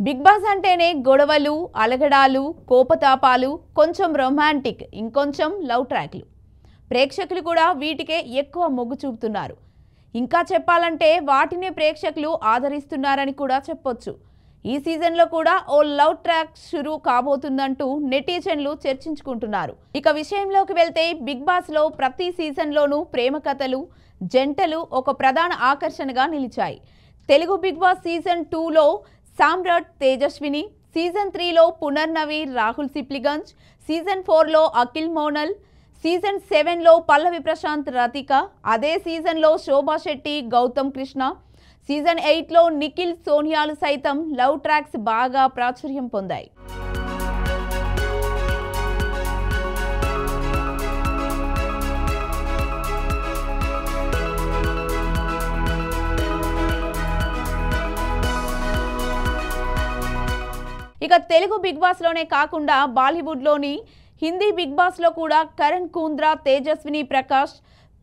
Big boss అంటేనే గొడవలు, అలగడాలు, కోపతాపాలు, కొంచెం రొమాంటిక్, ఇంకొంచెం లవ్ ట్రాక్లు. ప్రేక్షకులు కూడా వీటికే ఎక్కువ మొగ్గు చూపుతున్నారు. ఇంకా చెప్పాలంటే వాటినే ప్రేక్షకులు ఆదరిస్తున్నారని కూడా చెప్పొచ్చు. ఈ సీజన్లో కూడా ఓ లవ్ ట్రాక్ షురూ కాబోతుందంటూ నెటిజన్లు చర్చించుకుంటున్నారు. ఇక విషయంలోకి వెళ్తే బిగ్ బాస్లో ప్రతి సీజన్లోనూ ప్రేమ కథలు, జంటలు ఒక ప్రధాన ఆకర్షణగా నిలిచాయి. తెలుగు బిగ్ బాస్ సీజన్ 2లో సామ్రాట్ తేజస్విని, సీజన్ 3లో పునర్నవి రాహుల్ సిప్లిగంజ్, సీజన్ 4లో అఖిల్ మోనల్, సీజన్ 7లో పల్లవి ప్రశాంత్ రతిక, అదే సీజన్లో శోభా శెట్టి గౌతమ్ కృష్ణ, సీజన్ 8లో నిఖిల్ సోనియాలు సైతం లవ్ ట్రాక్స్ బాగా ప్రాచుర్యం పొందాయి. ఇక తెలుగు బిగ్ బాస్లోనే కాకుండా బాలీవుడ్లోని హిందీ బిగ్ బాస్లో కూడా కరణ్ కుంద్రా, తేజస్విని ప్రకాష్,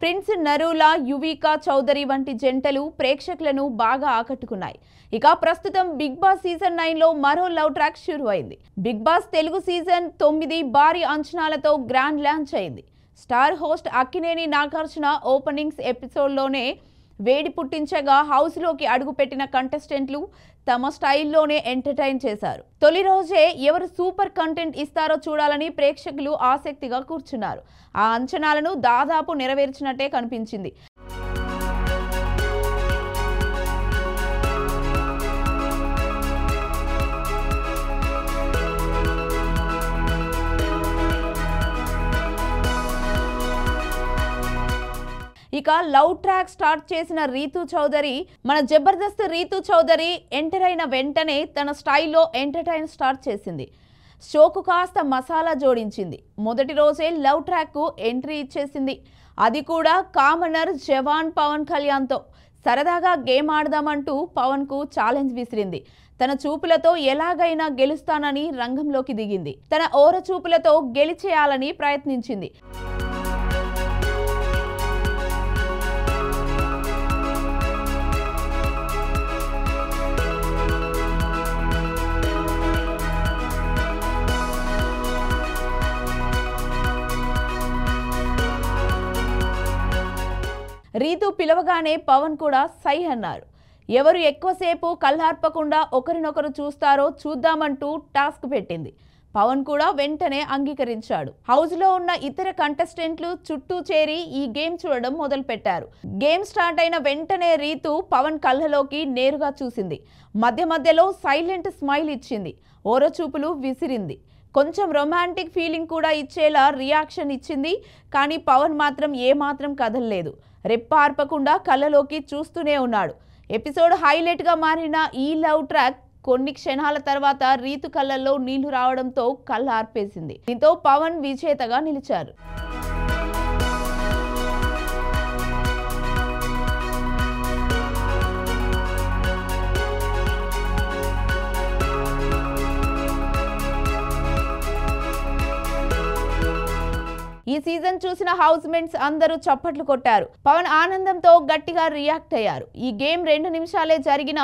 ప్రిన్స్ నరూలా, యువికా చౌదరి వంటి జంటలు ప్రేక్షకులను బాగా ఆకట్టుకున్నాయి. ఇక ప్రస్తుతం బిగ్ బాస్ సీజన్ 9లో మరో లవ్ ట్రాక్ షురూ అయింది. బిగ్ బాస్ తెలుగు సీజన్ 9 భారీ అంచనాలతో గ్రాండ్ లాంచ్ అయింది. Star host Akkineni Nagarjuna openings ఎపిసోడ్లోనే వేడి పుట్టించగా హౌస్లోకి అడుగుపెట్టిన కంటెస్టెంట్లు తమ స్టైల్లోనే ఎంటర్టైన్ చేశారు. తొలి రోజే ఎవరు సూపర్ కంటెంట్ ఇస్తారో చూడాలని ప్రేక్షకులు ఆసక్తిగా కూర్చున్నారు. ఆ అంచనాలను దాదాపు నెరవేర్చినట్టే కనిపించింది. ఇక లవ్ ట్రాక్ స్టార్ట్ చేసిన రీతూ చౌదరి, మన జబర్దస్త్ రీతూ చౌదరి ఎంటర్ అయిన వెంటనే తన స్టైల్లో ఎంటర్టైన్ స్టార్ట్ చేసింది. షోకు కాస్త మసాలా జోడించింది. మొదటి రోజే లవ్ ట్రాక్కు ఎంట్రీ ఇచ్చేసింది. అది కూడా కామనర్ జవాన్ పవన్ కళ్యాణ్తో. సరదాగా గేమ్ ఆడదామంటూ పవన్కు ఛాలెంజ్ విసిరింది. తన చూపులతో ఎలాగైనా గెలుస్తానని రంగంలోకి దిగింది. తన ఓర చూపులతో గెలిచేయాలని ప్రయత్నించింది. రీతు పిలవగానే పవన్ కూడా సై అన్నారు. ఎవరు ఎక్కువసేపు కళ్ళార్పకుండా ఒకరినొకరు చూస్తారో చూద్దామంటూ టాస్క్ పెట్టింది. పవన్ కూడా వెంటనే అంగీకరించాడు. హౌస్లో ఉన్న ఇతర కంటెస్టెంట్లు చుట్టూ చేరి ఈ గేమ్ చూడడం మొదలుపెట్టారు. గేమ్ స్టార్ట్ అయిన వెంటనే రీతు పవన్ కళ్ళలోకి నేరుగా చూసింది. మధ్య మధ్యలో సైలెంట్ స్మైల్ ఇచ్చింది. ఓరచూపులు విసిరింది. కొంచెం రొమాంటిక్ ఫీలింగ్ కూడా ఇచ్చేలా రియాక్షన్ ఇచ్చింది. కానీ పవన్ మాత్రం ఏమాత్రం కదలలేదు. రెప్పార్పకుండా కళ్ళలోకి చూస్తూనే ఉన్నాడు. ఎపిసోడ్ హైలైట్గా మారిన ఈ లవ్ ట్రాక్ కొన్ని క్షణాల తర్వాత రీతు కళ్ళల్లో నీళ్లు రావడంతో కళ్ళు ఆర్పేసింది. దీంతో పవన్ విజేతగా నిలిచారు. ఈ సీజన్ చూసిన హౌస్ మేట్స్ అందరూ చప్పట్లు కొట్టారు. పవన్ ఆనందంతో గట్టిగా రియాక్ట్ అయ్యారు. ఈ గేమ్ 2 నిమిషాలే జరిగిన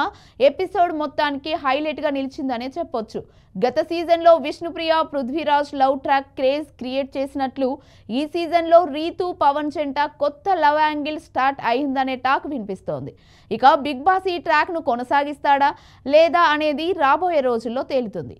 ఎపిసోడ్ మొత్తానికి హైలైట్ గా నిలిచిందనే చెప్పొచ్చు. గత సీజన్లో Vishnupriya, Prithviraj love track craze create చేసినట్లు ఈ సీజన్లో రీతు, పవన్ జంట కొత్త లవ్ యాంగిల్ స్టార్ట్ అయిందనే టాక్ వినిపిస్తోంది. ఇక బిగ్ బాస్ ఈ ట్రాక్ ను కొనసాగిస్తాడా లేదా అనేది రాబోయే రోజుల్లో తేలుతుంది.